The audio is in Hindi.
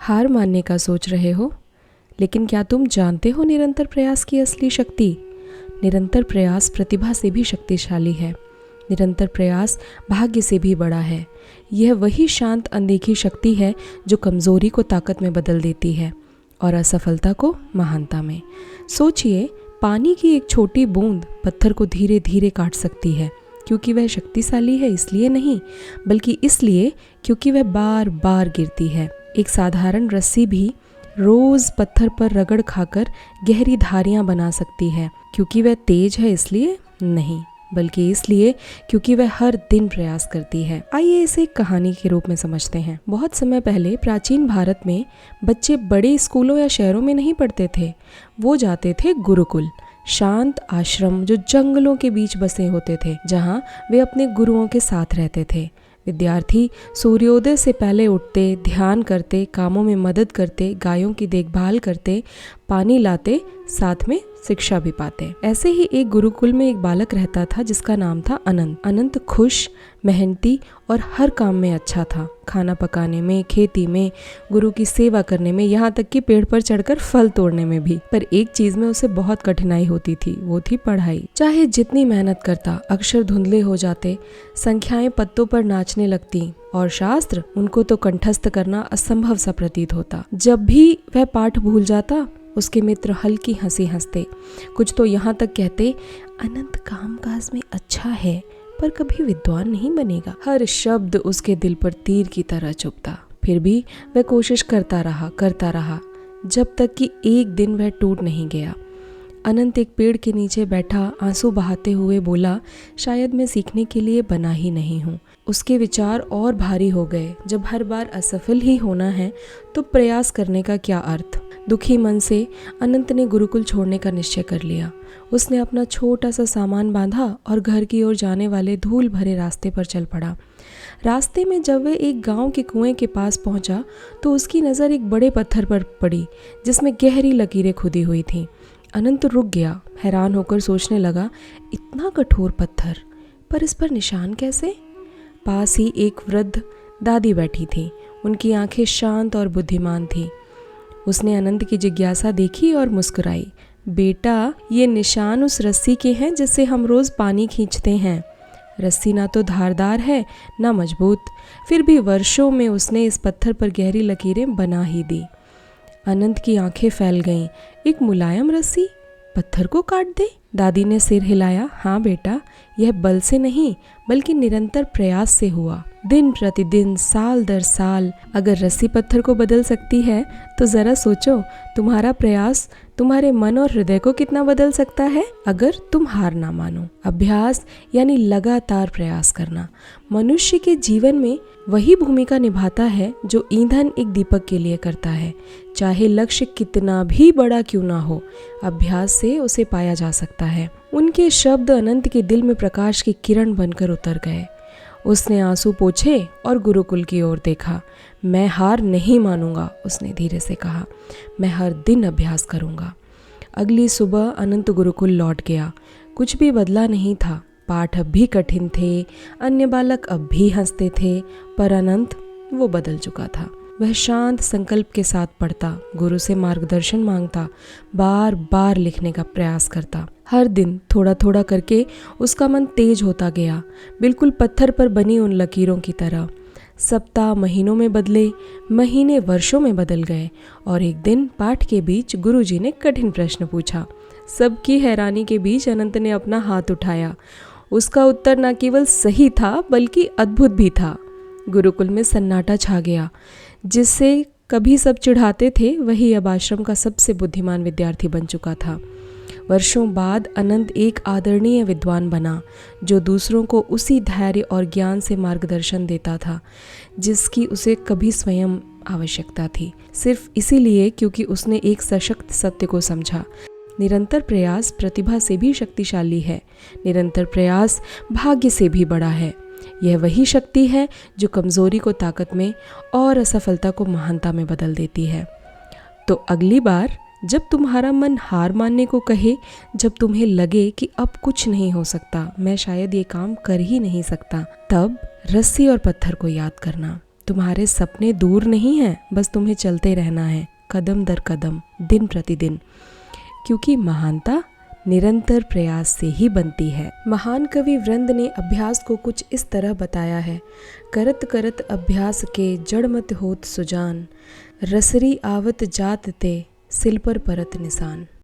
हार मानने का सोच रहे हो, लेकिन क्या तुम जानते हो निरंतर प्रयास की असली शक्ति? निरंतर प्रयास प्रतिभा से भी शक्तिशाली है। निरंतर प्रयास भाग्य से भी बड़ा है। यह वही शांत अनदेखी शक्ति है जो कमजोरी को ताकत में बदल देती है और असफलता को महानता में। सोचिए, पानी की एक छोटी बूंद पत्थर को धीरे धीरे काट सकती है, क्योंकि वह शक्तिशाली है इसलिए नहीं, बल्कि इसलिए क्योंकि वह बार बार गिरती है। एक साधारण रस्सी भी रोज पत्थर पर रगड़ खाकर गहरी धारियां बना सकती है, क्योंकि वह तेज है इसलिए नहीं, बल्कि इसलिए क्योंकि वह हर दिन प्रयास करती है। आइए इसे एक कहानी के रूप में समझते हैं। बहुत समय पहले प्राचीन भारत में बच्चे बड़े स्कूलों या शहरों में नहीं पढ़ते थे, वो जाते थे गुरुकुल, शांत आश्रम जो जंगलों के बीच बसे होते थे, जहाँ वे अपने गुरुओं के साथ रहते थे। विद्यार्थी सूर्योदय से पहले उठते, ध्यान करते, कामों में मदद करते, गायों की देखभाल करते, पानी लाते, साथ में शिक्षा भी पाते। ऐसे ही एक गुरुकुल में एक बालक रहता था जिसका नाम था अनंत। अनंत खुश, मेहनती और हर काम में अच्छा था। खाना पकाने में, खेती में, गुरु की सेवा करने में, यहाँ तक कि पेड़ पर चढ़कर फल तोड़ने में भी। पर एक चीज में उसे बहुत कठिनाई होती थी, वो थी पढ़ाई। चाहे जितनी मेहनत करता, अक्षर धुंधले हो जाते, संख्याएं पत्तों पर नाचने लगती और शास्त्र उनको तो कंठस्थ करना असंभव सा प्रतीत होता। जब भी वह पाठ भूल जाता, उसके मित्र हल्की हंसी हंसते। कुछ तो यहाँ तक कहते, अनंत कामकाज में अच्छा है पर कभी विद्वान नहीं बनेगा। हर शब्द उसके दिल पर तीर की तरह चुभता। फिर भी वह कोशिश करता रहा, जब तक कि एक दिन वह टूट नहीं गया। अनंत एक पेड़ के नीचे बैठा आंसू बहाते हुए बोला, शायद मैं सीखने के लिए बना ही नहीं हूँ। उसके विचार और भारी हो गए। जब हर बार असफल ही होना है तो प्रयास करने का क्या अर्थ? दुखी मन से अनंत ने गुरुकुल छोड़ने का निश्चय कर लिया। उसने अपना छोटा सा सामान बांधा और घर की ओर जाने वाले धूल भरे रास्ते पर चल पड़ा। रास्ते में जब वह एक गांव के कुएं के पास पहुंचा तो उसकी नज़र एक बड़े पत्थर पर पड़ी जिसमें गहरी लकीरें खुदी हुई थीं। अनंत रुक गया, हैरान होकर सोचने लगा, इतना कठोर पत्थर, पर इस पर निशान कैसे? पास ही एक वृद्ध दादी बैठी थी। उनकी आंखें शांत और बुद्धिमान थीं। उसने अनंत की जिज्ञासा देखी और मुस्कुराई। बेटा, ये निशान उस रस्सी के हैं जिससे हम रोज पानी खींचते हैं। रस्सी ना तो धारदार है ना मजबूत, फिर भी वर्षों में उसने इस पत्थर पर गहरी लकीरें बना ही दी। अनंत की आंखें फैल गईं। एक मुलायम रस्सी पत्थर को काट दे? दादी ने सिर हिलाया। हाँ बेटा, यह बल से नहीं बल्कि निरंतर प्रयास से हुआ। दिन प्रतिदिन, साल दर साल। अगर रस्सी पत्थर को बदल सकती है तो जरा सोचो, तुम्हारा प्रयास तुम्हारे मन और हृदय को कितना बदल सकता है। अगर तुम हार ना मानो। अभ्यास यानी लगातार प्रयास करना मनुष्य के जीवन में वही भूमिका निभाता है जो ईंधन एक दीपक के लिए करता है। चाहे लक्ष्य कितना भी बड़ा क्यों ना हो, अभ्यास से उसे पाया जा सकता है। उनके शब्द अनंत के दिल में प्रकाश की किरण बनकर उतर गए। उसने आंसू पोंछे और गुरुकुल की ओर देखा। मैं हार नहीं मानूंगा, उसने धीरे से कहा। मैं हर दिन अभ्यास करूंगा। अगली सुबह अनंत गुरुकुल लौट गया। कुछ भी बदला नहीं था। पाठ अब भी कठिन थे, अन्य बालक अब भी हंसते थे, पर अनंत वो बदल चुका था। वह शांत संकल्प के साथ पढ़ता, गुरु से मार्गदर्शन मांगता, बार बार लिखने का प्रयास करता। हर दिन थोड़ा थोड़ा करके उसका मन तेज होता गया, बिल्कुल पत्थर पर बनी उन लकीरों की तरह। सप्ताह महीनों में बदले, महीने वर्षों में बदल गए और एक दिन पाठ के बीच गुरुजी ने कठिन प्रश्न पूछा। सबकी हैरानी के बीच अनंत ने अपना हाथ उठाया। उसका उत्तर न केवल सही था बल्कि अद्भुत भी था। गुरुकुल में सन्नाटा छा गया। जिससे कभी सब चिढ़ाते थे, वही अब आश्रम का सबसे बुद्धिमान विद्यार्थी बन चुका था। वर्षों बाद अनंत एक आदरणीय विद्वान बना, जो दूसरों को उसी धैर्य और ज्ञान से मार्गदर्शन देता था जिसकी उसे कभी स्वयं आवश्यकता थी। सिर्फ इसीलिए क्योंकि उसने एक सशक्त सत्य को समझा। निरंतर प्रयास प्रतिभा से भी शक्तिशाली है। निरंतर प्रयास भाग्य से भी बड़ा है। यह वही शक्ति है जो कमजोरी को ताकत में और असफलता को महानता में बदल देती है। तो अगली बार जब तुम्हारा मन हार मानने को कहे, जब तुम्हें लगे कि अब कुछ नहीं हो सकता, मैं शायद ये काम कर ही नहीं सकता, तब रस्सी और पत्थर को याद करना। तुम्हारे सपने दूर नहीं हैं, बस तुम्हें चलते रहना है कदम दर कदम, दिन प्रतिदिन, क्योंकि महानता निरंतर प्रयास से ही बनती है। महान कवि वृंद ने अभ्यास को कुछ इस तरह बताया है। करत करत अभ्यास के जड़ मत होत सुजान, रसरी आवत जात ते सिल पर परत निशान।